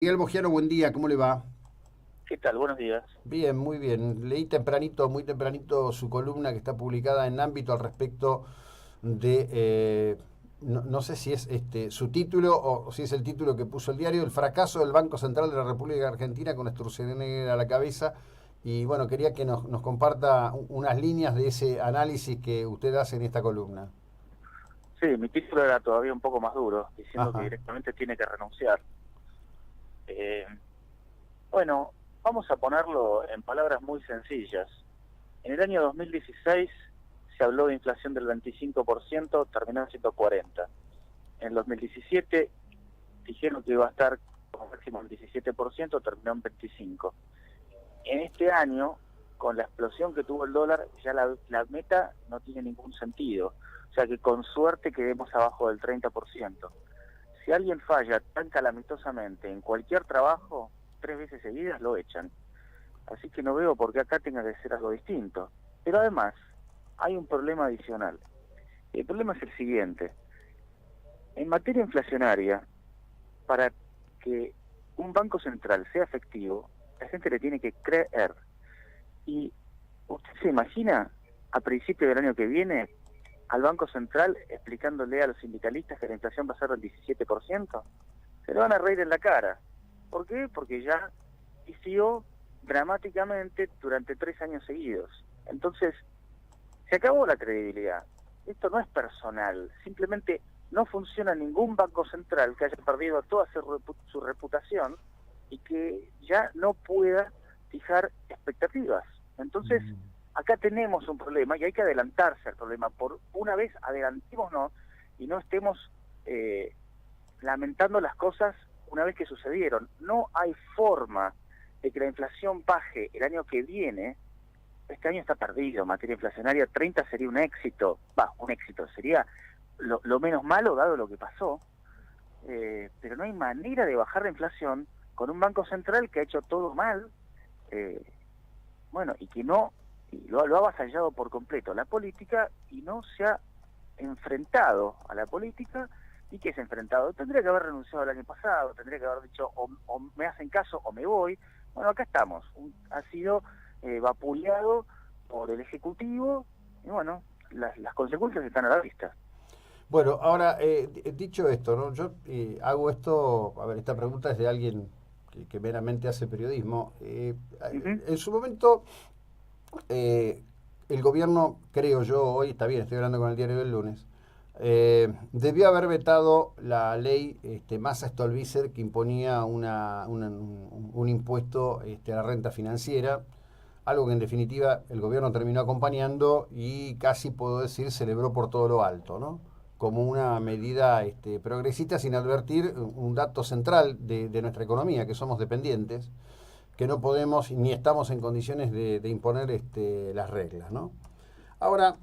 Miguel Bogiano, buen día, ¿cómo le va? ¿Qué tal? Buenos días. Bien, muy bien. Leí tempranito, muy tempranito, su columna que está publicada en Ámbito al respecto de, no sé si es su título o si es el título que puso el diario, el fracaso del Banco Central de la República Argentina con Sturzenegger a la cabeza. Y bueno, quería que nos comparta unas líneas de ese análisis que usted hace en esta columna. Sí, mi título era todavía un poco más duro, diciendo que Ajá, directamente tiene que renunciar. Eh, bueno, vamos a ponerlo en palabras muy sencillas. En el año 2016 se habló de inflación del 25%, terminó siendo 40%. En 2017 dijeron que iba a estar como máximo el 17%, terminó en 25%. En este año, con la explosión que tuvo el dólar, ya la meta no tiene ningún sentido. O sea que con suerte quedemos abajo del 30%. Si alguien falla tan calamitosamente en cualquier trabajo, 3 veces seguidas lo echan. Así que no veo por qué acá tenga que ser algo distinto. Pero además, hay un problema adicional. El problema es el siguiente. En materia inflacionaria, para que un banco central sea efectivo, la gente le tiene que creer. Y usted se imagina a principio del año que viene al Banco Central explicándole a los sindicalistas que la inflación va a ser del 17%, se le van a reír en la cara. ¿Por qué? Porque ya pifió dramáticamente durante 3 años seguidos. Entonces, se acabó la credibilidad. Esto no es personal, simplemente no funciona ningún banco central que haya perdido toda su reputación y que ya no pueda fijar expectativas. Entonces, acá tenemos un problema y hay que adelantarse al problema. Por una vez, adelantémonos y no estemos lamentando las cosas una vez que sucedieron. No hay forma de que la inflación baje el año que viene. Este año está perdido, materia inflacionaria, 30 sería un éxito, un éxito, sería lo menos malo dado lo que pasó, pero no hay manera de bajar la inflación con un banco central que ha hecho todo mal, eh, bueno, y que no, y lo ha avasallado por completo la política y no se ha enfrentado a la política. ¿Y que se ha enfrentado? Tendría que haber renunciado el año pasado, tendría que haber dicho o me hacen caso o me voy. Bueno, acá estamos. Ha sido vapuleado por el Ejecutivo y bueno, las consecuencias están a la vista. bueno, ahora, dicho esto, ¿no? Yo hago esto, a ver, esta pregunta es de alguien que meramente hace periodismo. Ujú. En su momento, eh, el gobierno, creo yo, hoy está bien, estoy hablando con el diario del lunes, debió haber vetado la ley Massa-Stolbizer que imponía un impuesto a la renta financiera, algo que en definitiva el gobierno terminó acompañando y casi puedo decir celebró por todo lo alto, ¿no? Como una medida progresista sin advertir un dato central de nuestra economía, que somos dependientes, que no podemos ni estamos en condiciones de imponer las reglas, ¿no? Ahora,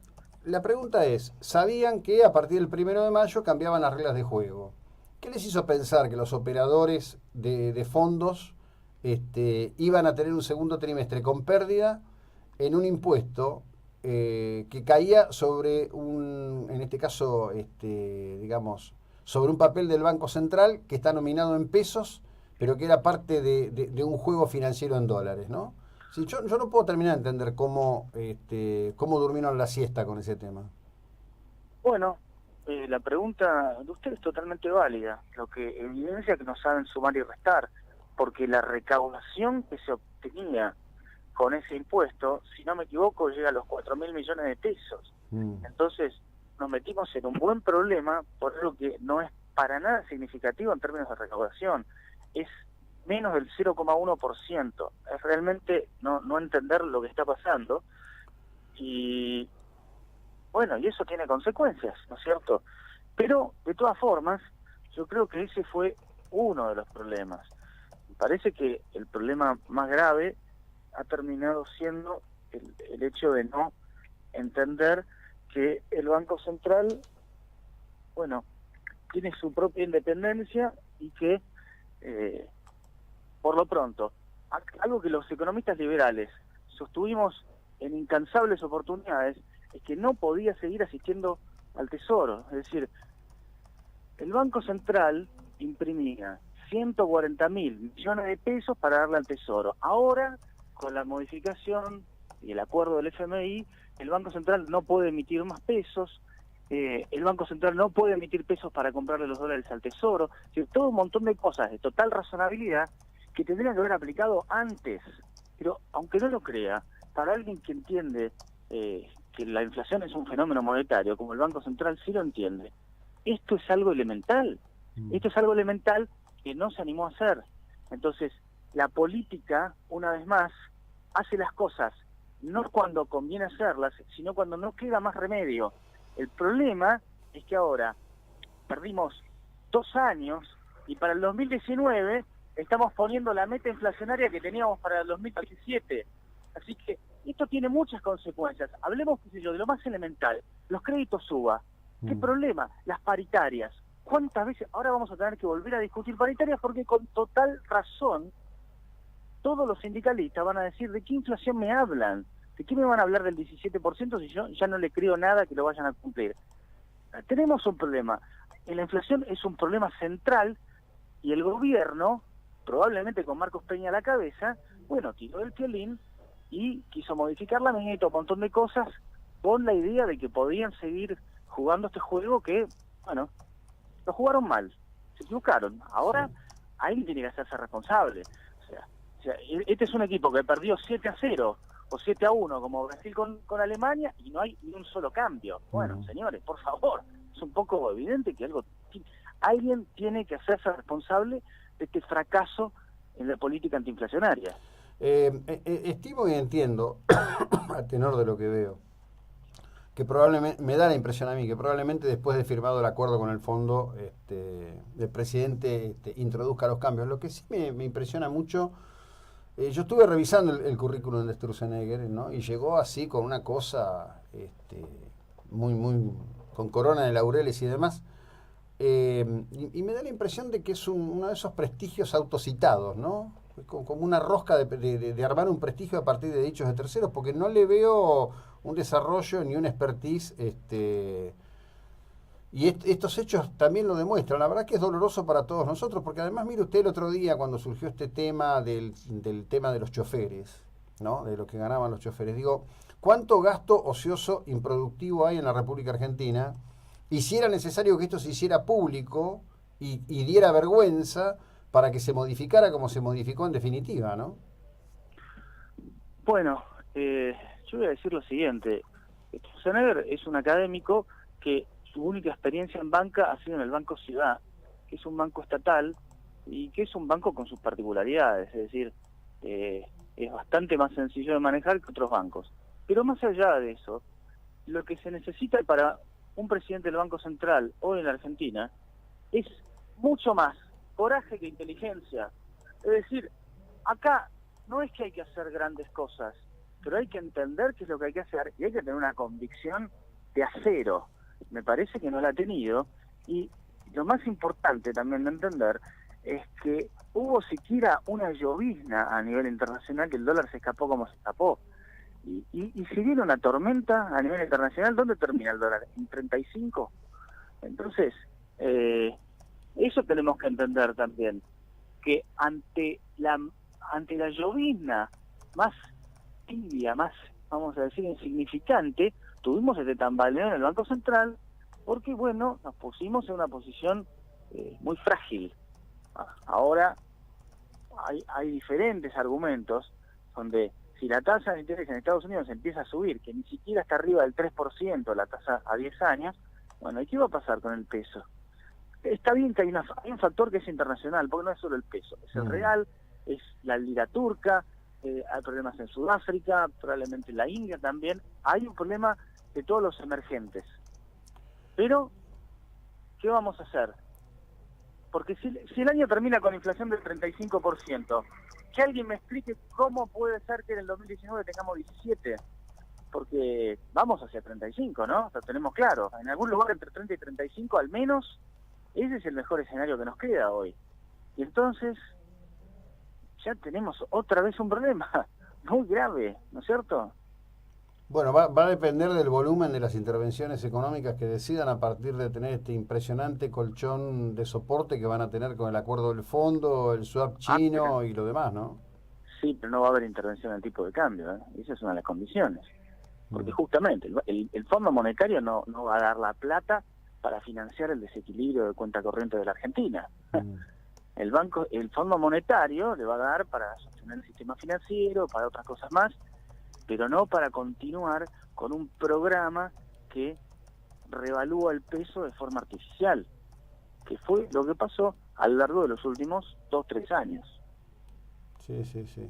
la pregunta es, ¿sabían que a partir del 1 de mayo cambiaban las reglas de juego? ¿Qué les hizo pensar que los operadores de fondos iban a tener un segundo trimestre con pérdida en un impuesto que caía sobre en este caso, digamos, sobre un papel del Banco Central que está nominado en pesos, pero que era parte de un juego financiero en dólares, ¿no? Sí, yo no puedo terminar de entender cómo durmieron la siesta con ese tema. Bueno, la pregunta de usted es totalmente válida, lo que evidencia que no saben sumar y restar, porque la recaudación que se obtenía con ese impuesto, si no me equivoco, llega a los 4.000 millones de pesos. Mm. Entonces, nos metimos en un buen problema por algo que no es para nada significativo en términos de recaudación. Es menos del 0,1%. Es realmente no entender lo que está pasando. Y bueno, y eso tiene consecuencias, ¿no es cierto? Pero, de todas formas, yo creo que ese fue uno de los problemas. Me parece que el problema más grave ha terminado siendo el hecho de no entender que el Banco Central, bueno, tiene su propia independencia y que, eh, por lo pronto, algo que los economistas liberales sostuvimos en incansables oportunidades, es que no podía seguir asistiendo al Tesoro. Es decir, el Banco Central imprimía 140.000 millones de pesos para darle al Tesoro. Ahora, con la modificación y el acuerdo del FMI, el Banco Central no puede emitir más pesos, el Banco Central no puede emitir pesos para comprarle los dólares al Tesoro, es decir, todo un montón de cosas de total razonabilidad que tendrían que haber aplicado antes. Pero, aunque no lo crea, para alguien que entiende que la inflación es un fenómeno monetario, como el Banco Central sí lo entiende, esto es algo elemental. Esto es algo elemental que no se animó a hacer. Entonces, la política, una vez más, hace las cosas no cuando conviene hacerlas, sino cuando no queda más remedio. El problema es que ahora perdimos 2 años y para el 2019 estamos poniendo la meta inflacionaria que teníamos para el 2017. Así que esto tiene muchas consecuencias. Hablemos, qué sé yo, de lo más elemental. Los créditos UBA. ¿Qué problema? Las paritarias. ¿Cuántas veces? Ahora vamos a tener que volver a discutir paritarias porque con total razón todos los sindicalistas van a decir, ¿de qué inflación me hablan? ¿De qué me van a hablar del 17% si yo ya no le creo nada que lo vayan a cumplir? Tenemos un problema. La inflación es un problema central y el gobierno, probablemente con Marcos Peña a la cabeza, bueno, tiró el violín y quiso modificar la meta, un montón de cosas, con la idea de que podían seguir jugando este juego que, bueno, lo jugaron mal, se equivocaron. Ahora alguien tiene que hacerse responsable. O sea, este es un equipo que perdió 7-0 o 7-1 como Brasil con Alemania y no hay ni un solo cambio. Bueno, señores, por favor, es un poco evidente que alguien tiene que hacerse responsable de este fracaso en la política antiinflacionaria. Estimo y entiendo, a tenor de lo que veo, que probablemente, me da la impresión a mí, que probablemente después de firmado el acuerdo con el fondo, el presidente introduzca los cambios. Lo que sí me impresiona mucho, yo estuve revisando el currículum de Sturzenegger, ¿no? Y llegó así con una cosa muy con corona de laureles y demás. Y me da la impresión de que es uno de esos prestigios autocitados, ¿no? Como una rosca de armar un prestigio a partir de dichos de terceros, porque no le veo un desarrollo ni un expertise, y estos hechos también lo demuestran. La verdad que es doloroso para todos nosotros, porque además, mire usted, el otro día cuando surgió este tema del tema de los choferes, ¿no? De lo que ganaban los choferes, digo, ¿cuánto gasto ocioso improductivo hay en la República Argentina? Y si era necesario que esto se hiciera público y diera vergüenza para que se modificara como se modificó en definitiva, ¿no? Bueno, yo voy a decir lo siguiente. Sturzenegger es un académico que su única experiencia en banca ha sido en el Banco Ciudad, que es un banco estatal y que es un banco con sus particularidades, es decir, es bastante más sencillo de manejar que otros bancos. Pero más allá de eso, lo que se necesita para un presidente del Banco Central hoy en la Argentina es mucho más coraje que inteligencia. Es decir, acá no es que hay que hacer grandes cosas, pero hay que entender qué es lo que hay que hacer y hay que tener una convicción de acero. Me parece que no la ha tenido, y lo más importante también de entender es que hubo siquiera una llovizna a nivel internacional, que el dólar se escapó como se escapó. Y si viene una tormenta a nivel internacional, ¿dónde termina el dólar? ¿En 35? Entonces, eso tenemos que entender también, que ante la llovizna más tibia, más, vamos a decir, insignificante, tuvimos este tambaleo en el Banco Central, porque, bueno, nos pusimos en una posición muy frágil. Ahora hay diferentes argumentos donde si la tasa de interés en Estados Unidos empieza a subir, que ni siquiera está arriba del 3% la tasa a 10 años, bueno, ¿y qué va a pasar con el peso? Está bien que hay un factor que es internacional, porque no es solo el peso, es el real, es la lira turca, hay problemas en Sudáfrica, probablemente en la India también, hay un problema de todos los emergentes. Pero, ¿qué vamos a hacer? Porque si el año termina con inflación del 35%, que alguien me explique cómo puede ser que en el 2019 tengamos 17%, porque vamos hacia 35, ¿no? Lo tenemos claro, en algún lugar entre 30 y 35 al menos, ese es el mejor escenario que nos queda hoy. Y entonces, ya tenemos otra vez un problema muy grave, ¿no es cierto? Bueno, va a depender del volumen de las intervenciones económicas que decidan a partir de tener este impresionante colchón de soporte que van a tener con el acuerdo del fondo, el swap Ah, pero chino y lo demás, ¿no? sí, pero no va a haber intervención en el tipo de cambio, ¿eh? Esa es una de las condiciones. Porque Mm, justamente el Fondo Monetario no va a dar la plata para financiar el desequilibrio de cuenta corriente de la Argentina. mm. El Fondo Monetario le va a dar para sostener el sistema financiero, para otras cosas más, pero no para continuar con un programa que revalúa el peso de forma artificial, que fue lo que pasó a lo largo de los últimos 2, 3 años. Sí, sí, sí.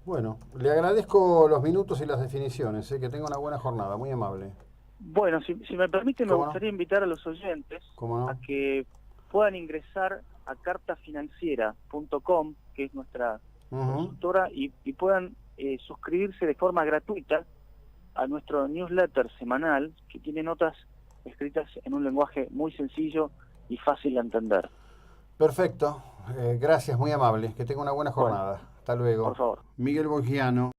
Bueno, le agradezco los minutos y las definiciones, que tenga una buena jornada, muy amable. Bueno, si me permite, me ¿Cómo no? gustaría invitar a los oyentes ¿Cómo a no? que puedan ingresar a cartafinanciera.com, que es nuestra Ujú. consultora, y puedan suscribirse de forma gratuita a nuestro newsletter semanal, que tiene notas escritas en un lenguaje muy sencillo y fácil de entender. Perfecto, gracias, muy amable. Que tenga una buena Bueno, jornada. Hasta por luego. favor. Miguel Bogiano.